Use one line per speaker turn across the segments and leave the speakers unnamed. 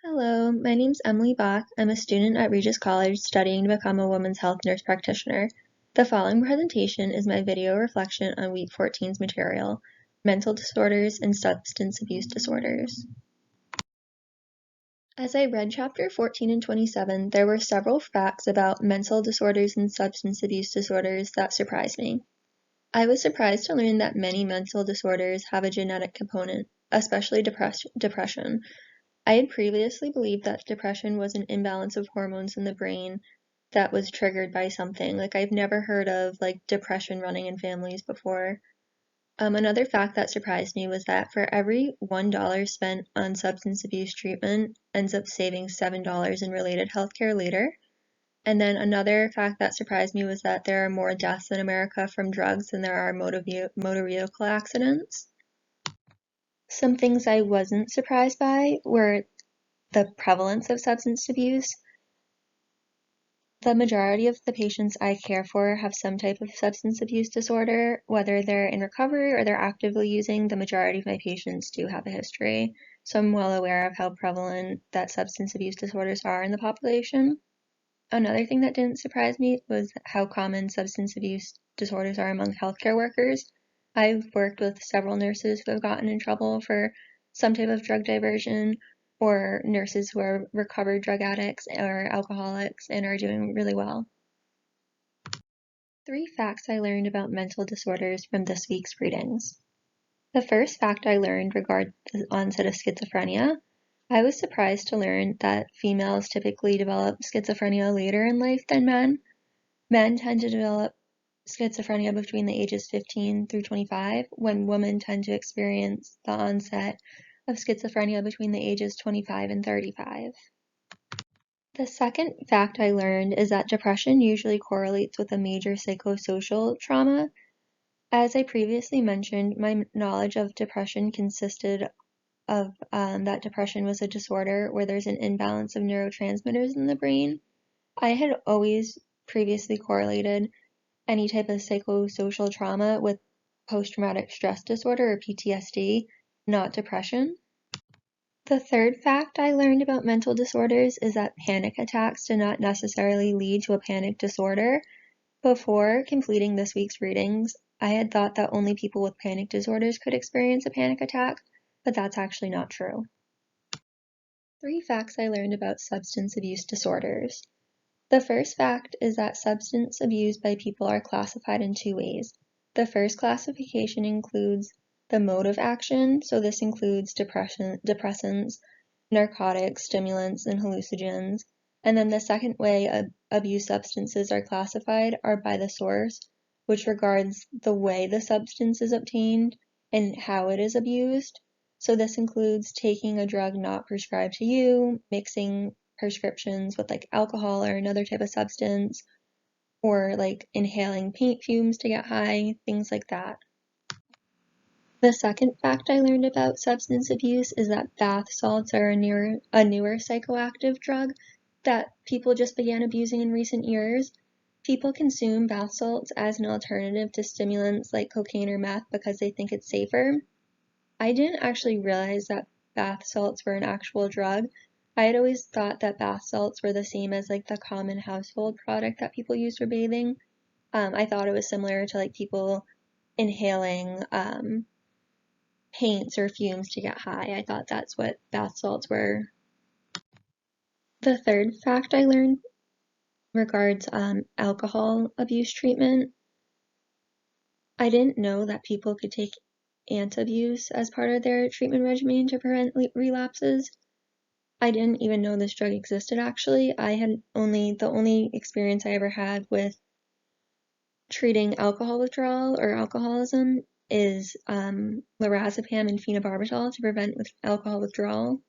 Hello, my name's Emily Bach. I'm a student at Regis College studying to become a women's health nurse practitioner. The following presentation is my video reflection on Week 14's material, Mental Disorders and Substance Abuse Disorders. As I read chapter 14 and 27, there were several facts about mental disorders and substance abuse disorders that surprised me. I was surprised to learn that many mental disorders have a genetic component, especially depression. I had previously believed that depression was an imbalance of hormones in the brain that was triggered by something. Like, I've never heard of depression running in families before. Another fact that surprised me was that for every $1 spent on substance abuse treatment ends up saving $7 in related healthcare later. And then another fact that surprised me was that there are more deaths in America from drugs than there are motor vehicle accidents. Some things I wasn't surprised by were the prevalence of substance abuse. The majority of the patients I care for have some type of substance abuse disorder, whether they're in recovery or they're actively using. The majority of my patients do have a history, so I'm well aware of how prevalent that substance abuse disorders are in the population. Another thing that didn't surprise me was how common substance abuse disorders are among healthcare workers. I've worked with several nurses who have gotten in trouble for some type of drug diversion, or nurses who are recovered drug addicts or alcoholics and are doing really well. 3 facts I learned about mental disorders from this week's readings. The first fact I learned regards the onset of schizophrenia. I was surprised to learn that females typically develop schizophrenia later in life than men. Men tend to develop schizophrenia between the ages 15 through 25, when women tend to experience the onset of schizophrenia between the ages 25 and 35. The second fact I learned is that depression usually correlates with a major psychosocial trauma. As I previously mentioned, my knowledge of depression consisted of that depression was a disorder where there's an imbalance of neurotransmitters in the brain. I had always previously correlated any type of psychosocial trauma with post-traumatic stress disorder or PTSD, not depression. The third fact I learned about mental disorders is that panic attacks do not necessarily lead to a panic disorder. Before completing this week's readings, I had thought that only people with panic disorders could experience a panic attack, but that's actually not true. 3 facts I learned about substance abuse disorders. The first fact is that substance abused by people are classified in 2 ways. The first classification includes the mode of action, so this includes depressants, narcotics, stimulants, and hallucinogens. And then the second way abused substances are classified are by the source, which regards the way the substance is obtained and how it is abused. So this includes taking a drug not prescribed to you, mixing prescriptions with alcohol or another type of substance, or inhaling paint fumes to get high, things like that. The second fact I learned about substance abuse is that bath salts are a newer psychoactive drug that people just began abusing in recent years. People consume bath salts as an alternative to stimulants like cocaine or meth because they think it's safer. I didn't actually realize that bath salts were an actual drug. I had always thought that bath salts were the same as the common household product that people use for bathing. I thought it was similar to people inhaling paints or fumes to get high. I thought that's what bath salts were. The third fact I learned regards alcohol abuse treatment. I didn't know that people could take antabuse as part of their treatment regimen to prevent relapses. I didn't even know this drug existed actually. The only experience I ever had with treating alcohol withdrawal or alcoholism is lorazepam and phenobarbital to prevent alcohol withdrawal.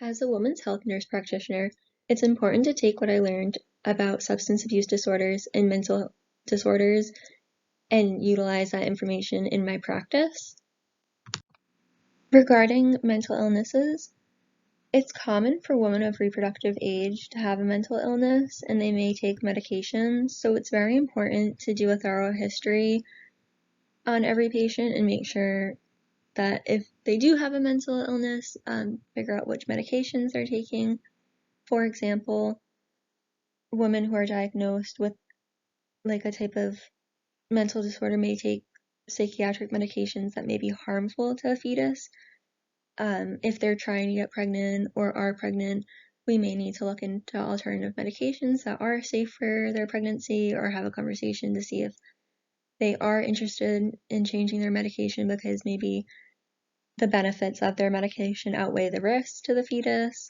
As a women's health nurse practitioner, it's important to take what I learned about substance abuse disorders and mental disorders and utilize that information in my practice. Regarding mental illnesses, it's common for women of reproductive age to have a mental illness and they may take medications, so it's very important to do a thorough history on every patient and make sure that if they do have a mental illness, figure out which medications they're taking. For example, women who are diagnosed with like a type of mental disorder may take psychiatric medications that may be harmful to a fetus. If they're trying to get pregnant or are pregnant, we may need to look into alternative medications that are safe for their pregnancy, or have a conversation to see if they are interested in changing their medication because maybe the benefits of their medication outweigh the risks to the fetus.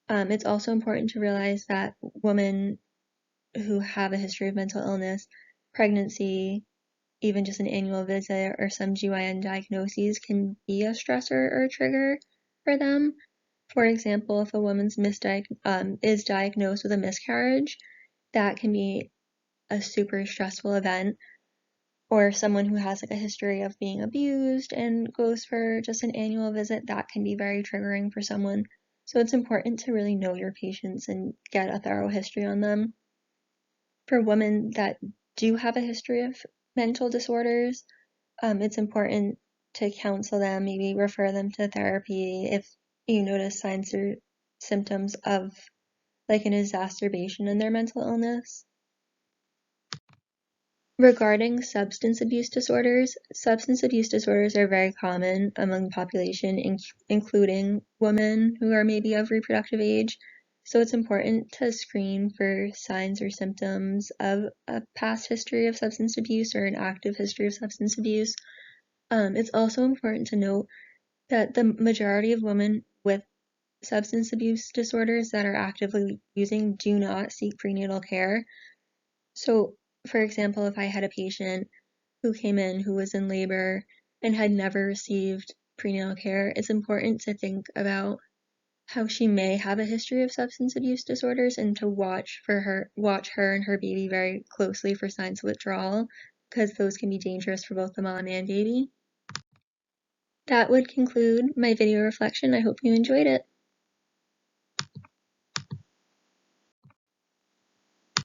It's also important to realize that women who have a history of mental illness, pregnancy, even just an annual visit or some GYN diagnoses can be a stressor or a trigger for them. For example, if a woman's is diagnosed with a miscarriage, that can be a super stressful event. Or someone who has like a history of being abused and goes for just an annual visit, that can be very triggering for someone. So it's important to really know your patients and get a thorough history on them. For women that do have a history of mental disorders, it's important to counsel them, maybe refer them to therapy if you notice signs or symptoms of like an exacerbation in their mental illness. Regarding substance abuse disorders are very common among the population, including women who are maybe of reproductive age. So it's important to screen for signs or symptoms of a past history of substance abuse or an active history of substance abuse. It's also important to note that the majority of women with substance abuse disorders that are actively using do not seek prenatal care. So, for example, if I had a patient who came in who was in labor and had never received prenatal care, it's important to think about how she may have a history of substance abuse disorders and to watch her and her baby very closely for signs of withdrawal, because those can be dangerous for both the mom and baby. That would conclude my video reflection. I hope you enjoyed it.